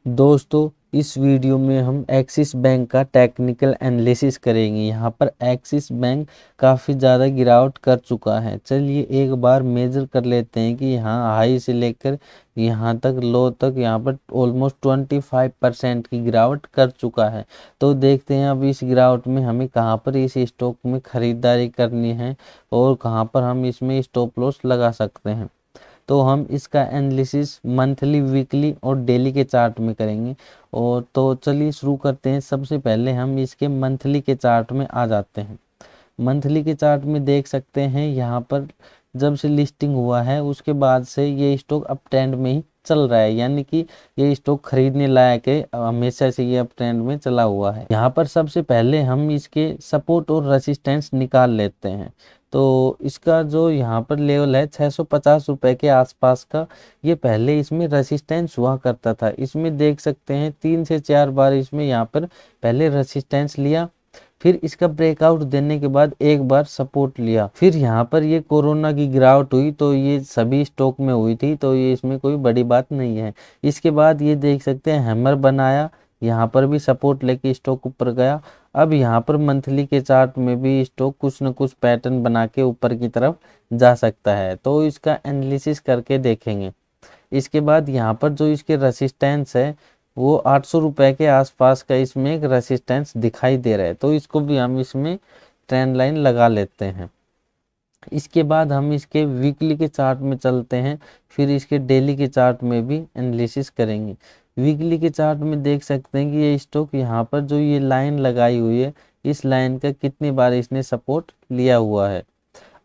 दोस्तों, इस वीडियो में हम एक्सिस बैंक का टेक्निकल एनालिसिस करेंगे। यहाँ पर एक्सिस बैंक काफ़ी ज़्यादा गिरावट कर चुका है। चलिए एक बार मेजर कर लेते हैं कि यहाँ हाई से लेकर यहाँ तक लो तक यहाँ पर ऑलमोस्ट 25% की गिरावट कर चुका है। तो देखते हैं अब इस गिरावट में हमें कहाँ पर इस स्टॉक में ख़रीदारी करनी है और कहाँ पर हम इसमें स्टॉप लॉस लगा सकते हैं। तो हम इसका एनालिसिस मंथली, वीकली और डेली के चार्ट में करेंगे। और तो चलिए शुरू करते हैं। सबसे पहले हम इसके मंथली के चार्ट में आ जाते हैं। मंथली के चार्ट में देख सकते हैं यहाँ पर जब से लिस्टिंग हुआ है उसके बाद से ये स्टॉक अप ट्रेंड में ही चल रहा है, यानी कि ये स्टॉक खरीदने लायक है। हमेशा से ये अप ट्रेंड में चला हुआ है। यहाँ पर सबसे पहले हम इसके सपोर्ट और रेसिस्टेंस निकाल लेते हैं। तो इसका जो यहाँ पर लेवल है 650 रुपए के आसपास का, ये पहले इसमें रेसिस्टेंस हुआ करता था। इसमें देख सकते हैं 3 से 4 बार इसमें यहाँ पर पहले रेसिस्टेंस लिया, फिर इसका ब्रेकआउट देने के बाद एक बार सपोर्ट लिया। फिर यहाँ पर ये कोरोना की गिरावट हुई तो ये सभी स्टॉक में हुई थी, तो ये इसमें कोई बड़ी बात नहीं है। इसके बाद ये देख सकते हैं हैमर बनाया, यहाँ पर भी सपोर्ट लेके स्टॉक ऊपर गया। अब यहाँ पर मंथली के चार्ट में भी स्टॉक कुछ न कुछ पैटर्न बना के ऊपर की तरफ जा सकता है, तो इसका एनालिसिस करके देखेंगे। इसके बाद यहाँ पर जो इसके रेसिस्टेंस है वो 800 रुपए के आसपास का इसमें एक रेसिस्टेंस दिखाई दे रहा है, तो इसको भी हम इसमें ट्रेंड लाइन लगा लेते हैं। इसके बाद हम इसके वीकली के चार्ट में चलते हैं, फिर इसके डेली के चार्ट में भी एनालिसिस करेंगे। वीकली के चार्ट में देख सकते हैं कि ये स्टॉक यहाँ पर जो ये लाइन लगाई हुई है, इस लाइन का कितनी बार इसने सपोर्ट लिया हुआ है।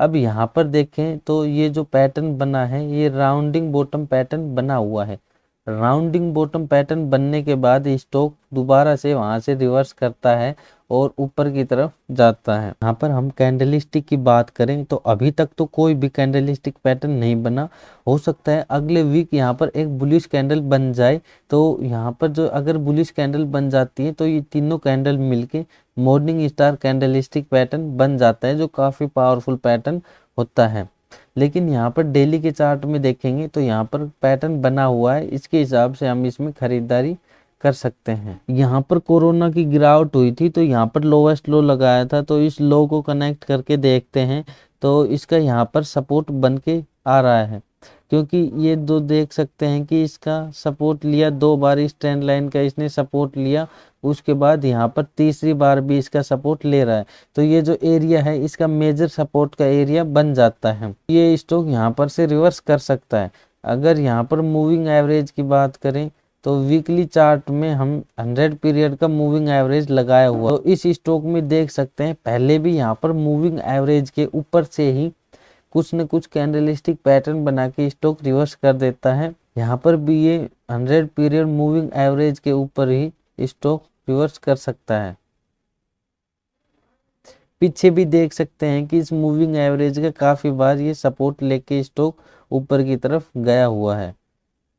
अब यहाँ पर देखें तो ये जो पैटर्न बना है ये राउंडिंग बॉटम पैटर्न बना हुआ है। राउंडिंग बॉटम पैटर्न बनने के बाद स्टॉक दोबारा से वहां से रिवर्स करता है और ऊपर की तरफ जाता है। यहाँ पर हम कैंडलस्टिक की बात करें तो अभी तक तो कोई भी कैंडलस्टिक पैटर्न नहीं बना। हो सकता है अगले वीक यहाँ पर एक बुलिश कैंडल बन जाए, तो यहाँ पर जो अगर बुलिश कैंडल बन जाती है तो ये तीनों कैंडल मिलके मॉर्निंग स्टार कैंडलस्टिक पैटर्न बन जाता है, जो काफ़ी पावरफुल पैटर्न होता है। लेकिन यहाँ पर डेली के चार्ट में देखेंगे तो यहाँ पर पैटर्न बना हुआ है, इसके हिसाब से हम इसमें खरीदारी कर सकते हैं। यहाँ पर कोरोना की गिरावट हुई थी तो यहाँ पर लोवेस्ट लो लगाया था, तो इस लो को कनेक्ट करके देखते हैं तो इसका यहाँ पर सपोर्ट बन के आ रहा है, क्योंकि ये दो देख सकते हैं कि इसका सपोर्ट लिया 2 बार, इस ट्रेंड लाइन का इसने सपोर्ट लिया, उसके बाद यहाँ पर तीसरी बार भी इसका सपोर्ट ले रहा है। तो ये जो एरिया है इसका मेजर सपोर्ट का एरिया बन जाता है। ये स्टॉक यहाँ पर से रिवर्स कर सकता है। अगर यहाँ पर मूविंग एवरेज की बात करें तो वीकली चार्ट में हम 100 पीरियड का मूविंग एवरेज लगाया हुआ, तो इस स्टॉक में देख सकते हैं पहले भी यहाँ पर मूविंग एवरेज के ऊपर से ही कुछ न कुछ कैंडलस्टिक पैटर्न बना के स्टॉक रिवर्स कर देता है। यहाँ पर भी ये 100 पीरियड मूविंग एवरेज के ऊपर ही स्टॉक रिवर्स कर सकता है। पीछे भी देख सकते हैं कि इस मूविंग एवरेज का काफ़ी बार ये सपोर्ट लेके स्टॉक ऊपर की तरफ गया हुआ है।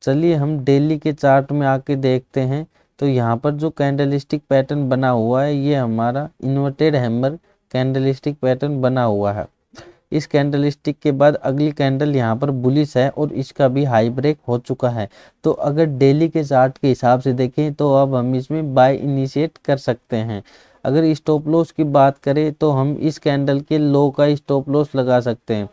चलिए हम डेली के चार्ट में आके देखते हैं तो यहाँ पर जो कैंडलस्टिक पैटर्न बना हुआ है ये हमारा इन्वर्टेड हैमर कैंडलस्टिक पैटर्न बना हुआ है। इस कैंडलस्टिक के बाद अगली कैंडल यहाँ पर बुलिश है और इसका भी हाई ब्रेक हो चुका है। तो अगर डेली के चार्ट के हिसाब से देखें तो अब हम इसमें बाय इनिशिएट कर सकते हैं। अगर स्टॉप लॉस की बात करें तो हम इस कैंडल के लो का स्टॉप लॉस लगा सकते हैं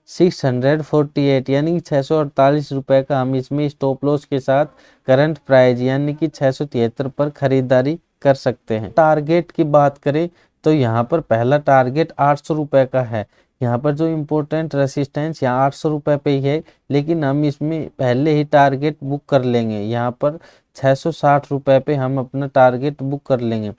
648, यानी 648 रुपए का हम इसमें स्टॉप लॉस के साथ करंट प्राइस यानी कि 673 पर खरीदारी कर सकते हैं। टारगेट की बात करें तो यहाँ पर पहला टारगेट 800 रुपए का है। यहाँ पर जो इम्पोर्टेंट रेसिस्टेंस यहाँ 800 रुपए पे ही है, लेकिन हम इसमें पहले ही टारगेट बुक कर लेंगे। यहाँ पर 660 रुपए पे हम अपना टारगेट बुक कर लेंगे।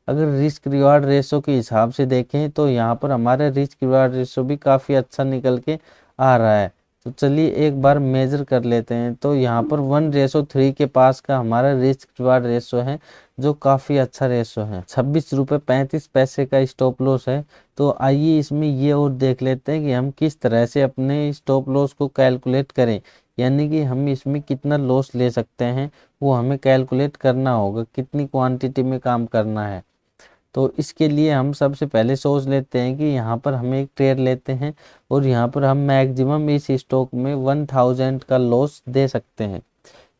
अगर रिस्क रिवार्ड रेशो के हिसाब से देखें तो यहाँ पर हमारा रिस्क रिवार्ड रेशो भी काफ़ी अच्छा निकल के आ रहा है। तो चलिए एक बार मेजर कर लेते हैं। तो यहाँ पर 1:3 के पास का हमारा रिस्क रिवार्ड रेशो है, जो काफ़ी अच्छा रेशो है। 26 रुपये 35 पैसे का स्टॉप लॉस है। तो आइए इसमें ये और देख लेते हैं कि हम किस तरह से अपने स्टॉप लॉस को कैलकुलेट करें, यानी कि हम इसमें कितना लॉस ले सकते हैं वो हमें कैलकुलेट करना होगा, कितनी क्वांटिटी में काम करना है। तो इसके लिए हम सबसे पहले सोच लेते हैं कि यहाँ पर हम एक ट्रेड लेते हैं और यहाँ पर हम मैक्सिमम इस स्टॉक में 1000 का लॉस दे सकते हैं।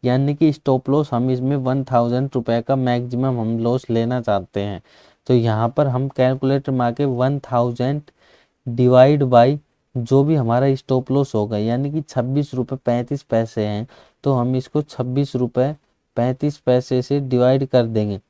यानी कि स्टॉप लॉस हम इसमें 1000 रुपये का मैक्सिमम हम लॉस लेना चाहते हैं। तो यहाँ पर हम कैलकुलेटर में आके 1000 डिवाइड बाई जो भी हमारा स्टॉप लॉस होगा, यानी कि 26 रुपये 35 पैसे हैं, तो हम इसको 26 रुपये 35 पैसे से डिवाइड कर देंगे।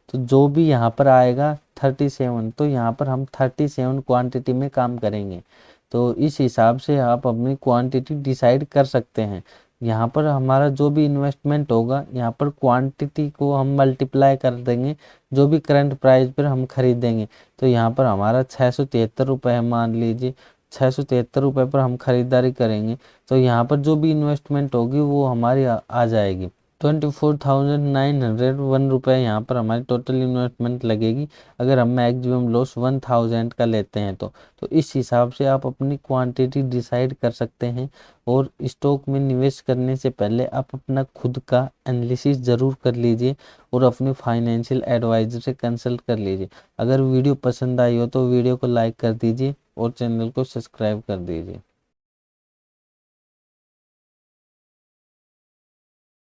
तो जो भी यहाँ पर आएगा 37, तो यहाँ पर हम 37 क्वांटिटी में काम करेंगे। तो इस हिसाब से आप अपनी क्वांटिटी डिसाइड कर सकते हैं। यहाँ पर हमारा जो भी इन्वेस्टमेंट होगा, यहाँ पर क्वांटिटी को हम मल्टीप्लाई कर देंगे जो भी करंट प्राइस पर हम खरीदेंगे। तो यहाँ पर हमारा 673 रुपये है, मान लीजिए 673 रुपये पर हम खरीदारी करेंगे, तो यहाँ पर जो भी इन्वेस्टमेंट होगी वो हमारी आ जाएगी 24,901 रुपये। यहाँ पर हमारी टोटल इन्वेस्टमेंट लगेगी अगर हम मैक्सिमम लॉस 1000 का लेते हैं। तो इस हिसाब से आप अपनी क्वांटिटी डिसाइड कर सकते हैं। और स्टॉक में निवेश करने से पहले आप अपना खुद का एनालिसिस ज़रूर कर लीजिए और अपने फाइनेंशियल एडवाइजर से कंसल्ट कर लीजिए। अगर वीडियो पसंद आई हो तो वीडियो को लाइक कर दीजिए और चैनल को सब्सक्राइब कर दीजिए।